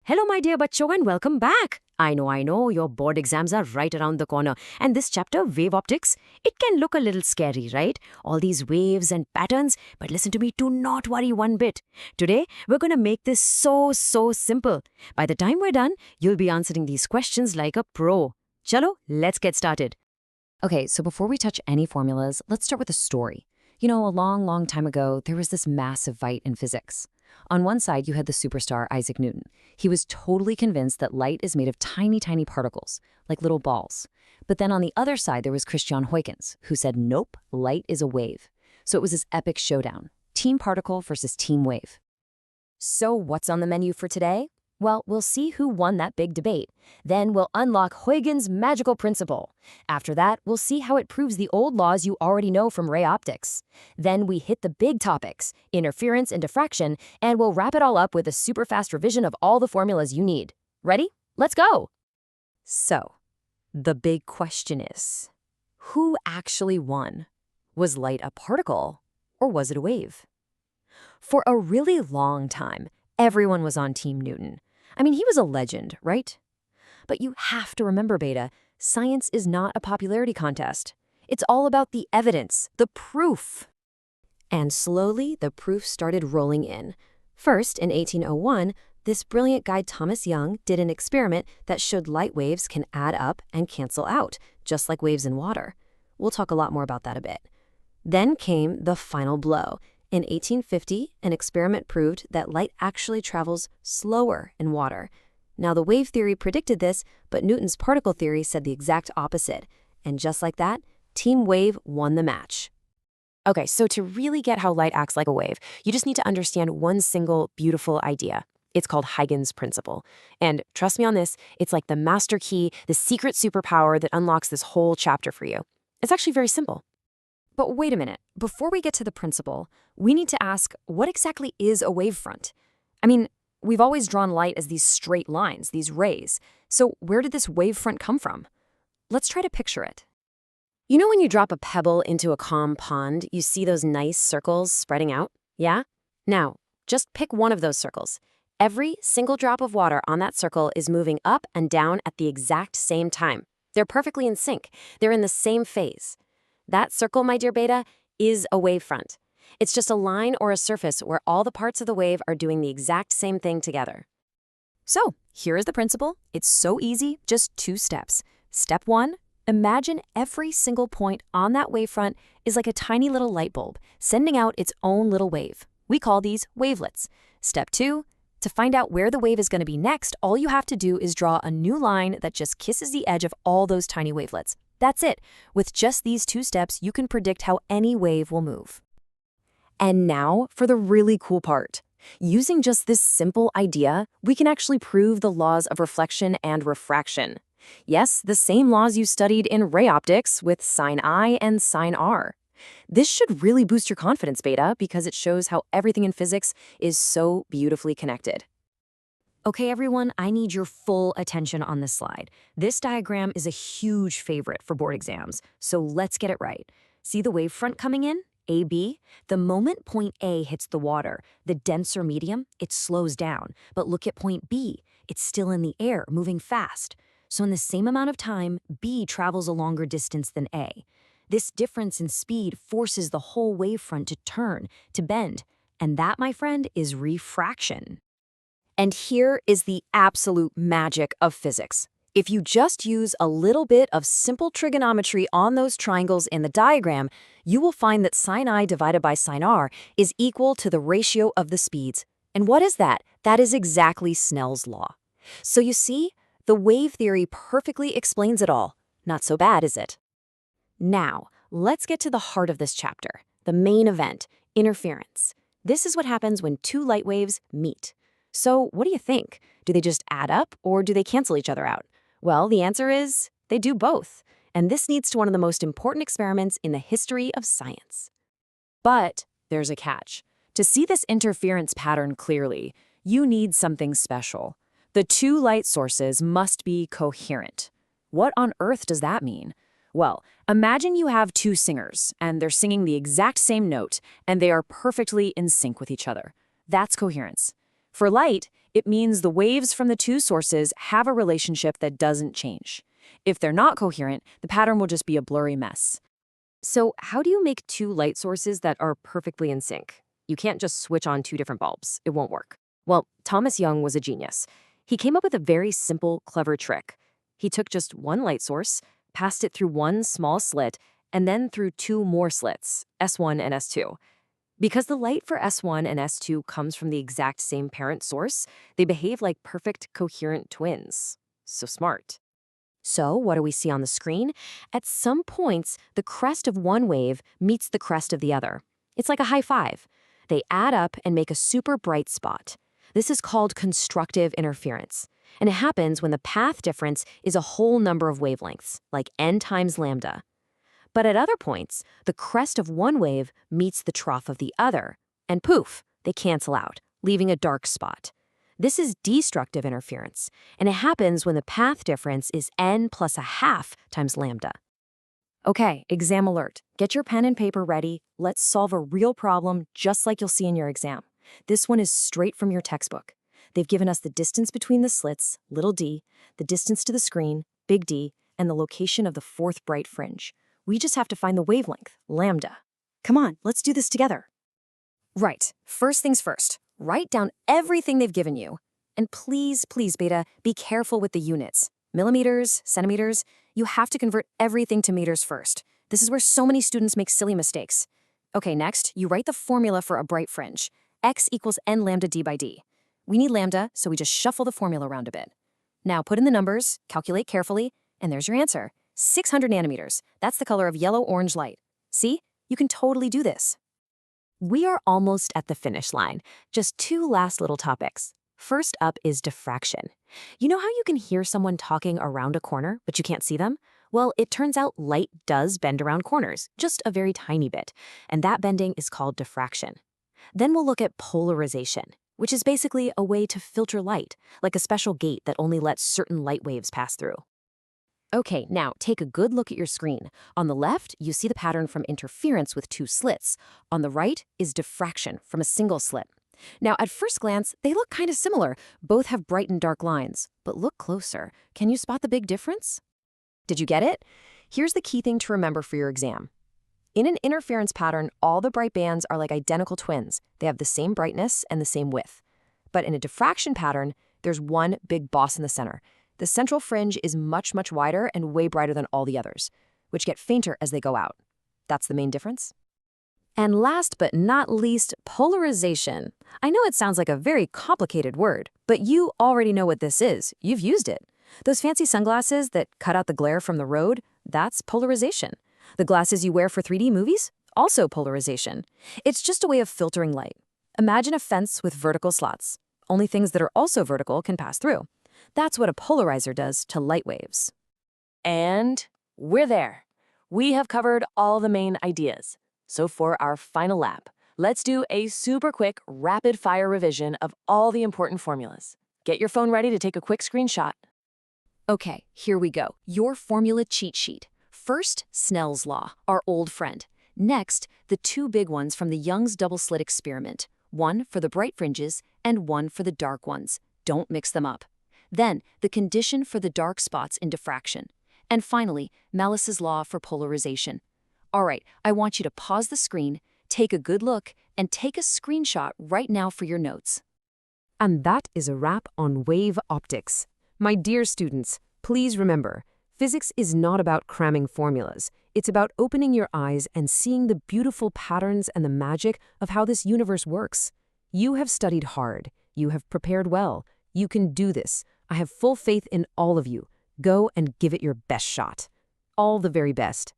Hello, my dear bachcho, and welcome back. I know, your board exams are right around the corner. And this chapter, wave optics, it can look a little scary, right? All these waves and patterns. But listen to me, do not worry one bit. Today, we're going to make this so simple. By the time we're done, you'll be answering these questions like a pro. Chalo, let's get started. Okay, so before we touch any formulas, let's start with a story. You know, a long time ago, there was this massive fight in physics. On one side, you had the superstar Isaac Newton. He was totally convinced that light is made of tiny particles, like little balls. But then on the other side, there was Christian Huygens, who said, nope, light is a wave. So it was this epic showdown, team particle versus team wave. So what's on the menu for today? Well, we'll see who won that big debate. Then we'll unlock Huygens' magical principle. After that, we'll see how it proves the old laws you already know from ray optics. Then we hit the big topics, interference and diffraction, and we'll wrap it all up with a super fast revision of all the formulas you need. Ready? Let's go! So, the big question is, who actually won? Was light a particle, or was it a wave? For a really long time, everyone was on Team Newton. I mean, he was a legend, right? But you have to remember, Beta, science is not a popularity contest. It's all about the evidence, the proof. And slowly, the proof started rolling in. First, in 1801, this brilliant guy Thomas Young did an experiment that showed light waves can add up and cancel out, just like waves in water. We'll talk a lot more about that a bit. Then came the final blow. In 1850, an experiment proved that light actually travels slower in water. Now, the wave theory predicted this, but Newton's particle theory said the exact opposite. And just like that, Team Wave won the match. Okay, so to really get how light acts like a wave, you just need to understand one single beautiful idea. It's called Huygens Principle. And trust me on this, it's like the master key, the secret superpower that unlocks this whole chapter for you. It's actually very simple. But wait a minute, before we get to the principle, we need to ask, what exactly is a wavefront? I mean, we've always drawn light as these straight lines, these rays. So where did this wavefront come from? Let's try to picture it. You know when you drop a pebble into a calm pond, you see those nice circles spreading out? Yeah? Now, just pick one of those circles. Every single drop of water on that circle is moving up and down at the exact same time. They're perfectly in sync. They're in the same phase. That circle, my dear Beta, is a wavefront. It's just a line or a surface where all the parts of the wave are doing the exact same thing together. So, here is the principle. It's so easy, just 2 steps. Step 1, imagine every single point on that wavefront is like a tiny little light bulb, sending out its own little wave. We call these wavelets. Step 2, to find out where the wave is going to be next, all you have to do is draw a new line that just kisses the edge of all those tiny wavelets. That's it. With just these 2 steps, you can predict how any wave will move. And now for the really cool part. Using just this simple idea, we can actually prove the laws of reflection and refraction. Yes, the same laws you studied in ray optics with sine I and sine R. This should really boost your confidence, Beta, because it shows how everything in physics is so beautifully connected. Okay, everyone, I need your full attention on this slide. This diagram is a huge favorite for board exams, so let's get it right. See the wavefront coming in? AB? The moment point A hits the water, the denser medium, it slows down. But look at point B. It's still in the air, moving fast. So in the same amount of time, B travels a longer distance than A. This difference in speed forces the whole wavefront to turn, to bend. And that, my friend, is refraction. And here is the absolute magic of physics. If you just use a little bit of simple trigonometry on those triangles in the diagram, you will find that sine I divided by sine R is equal to the ratio of the speeds. And what is that? That is exactly Snell's law. So you see, the wave theory perfectly explains it all. Not so bad, is it? Now, let's get to the heart of this chapter, the main event, interference. This is what happens when 2 light waves meet. So what do you think? Do they just add up or do they cancel each other out? Well, the answer is they do both. And this leads to one of the most important experiments in the history of science. But there's a catch. To see this interference pattern clearly, you need something special. The 2 light sources must be coherent. What on earth does that mean? Well, imagine you have 2 singers, and they're singing the exact same note, and they are perfectly in sync with each other. That's coherence. For light, it means the waves from the two sources have a relationship that doesn't change. If they're not coherent, the pattern will just be a blurry mess. So how do you make two light sources that are perfectly in sync? You can't just switch on two different bulbs. It won't work. Well, Thomas Young was a genius. He came up with a very simple, clever trick. He took just one light source, passed it through one small slit, and then through two more slits, S1 and S2. Because the light for S1 and S2 comes from the exact same parent source, they behave like perfect coherent twins. So smart. So what do we see on the screen? At some points, the crest of one wave meets the crest of the other. It's like a high five. They add up and make a super bright spot. This is called constructive interference. And it happens when the path difference is a whole number of wavelengths, like n times lambda. But at other points, the crest of one wave meets the trough of the other, and poof, they cancel out, leaving a dark spot. This is destructive interference, and it happens when the path difference is n plus a half times lambda. Okay, exam alert. Get your pen and paper ready. Let's solve a real problem just like you'll see in your exam. This one is straight from your textbook. They've given us the distance between the slits, little d, the distance to the screen, big D, and the location of the fourth bright fringe. We just have to find the wavelength, lambda. Come on, let's do this together. Right, first things first. Write down everything they've given you. And please, please, Beta, be careful with the units. Millimeters, centimeters, you have to convert everything to meters first. This is where so many students make silly mistakes. Okay, next, you write the formula for a bright fringe. X equals n lambda d by d. We need lambda, so we just shuffle the formula around a bit. Now put in the numbers, calculate carefully, and there's your answer. 600 nanometers. That's the color of yellow-orange light. See? You can totally do this. We are almost at the finish line. Just two last little topics. First up is diffraction. You know how you can hear someone talking around a corner, but you can't see them? Well, it turns out light does bend around corners, just a very tiny bit, and that bending is called diffraction. Then we'll look at polarization, which is basically a way to filter light, like a special gate that only lets certain light waves pass through. Okay, now take a good look at your screen. On the left, you see the pattern from interference with two slits. On the right is diffraction from a single slit. Now, at first glance, they look kind of similar. Both have bright and dark lines. But look closer. Can you spot the big difference? Did you get it? Here's the key thing to remember for your exam. In an interference pattern, all the bright bands are like identical twins. They have the same brightness and the same width. But in a diffraction pattern, there's one big boss in the center. The central fringe is much, much wider and way brighter than all the others, which get fainter as they go out. That's the main difference. And last but not least, polarization. I know it sounds like a very complicated word, but you already know what this is. You've used it. Those fancy sunglasses that cut out the glare from the road, that's polarization. The glasses you wear for 3D movies, also polarization. It's just a way of filtering light. Imagine a fence with vertical slots. Only things that are also vertical can pass through. That's what a polarizer does to light waves. And we're there. We have covered all the main ideas. So for our final lap, let's do a super quick, rapid-fire revision of all the important formulas. Get your phone ready to take a quick screenshot. Okay, here we go. Your formula cheat sheet. First, Snell's law, our old friend. Next, the two big ones from the Young's double-slit experiment. One for the bright fringes and one for the dark ones. Don't mix them up. Then, the condition for the dark spots in diffraction. And finally, Malice's law for polarization. All right, I want you to pause the screen, take a good look, and take a screenshot right now for your notes. And that is a wrap on wave optics. My dear students, please remember, physics is not about cramming formulas. It's about opening your eyes and seeing the beautiful patterns and the magic of how this universe works. You have studied hard. You have prepared well. You can do this. I have full faith in all of you. Go and give it your best shot. All the very best.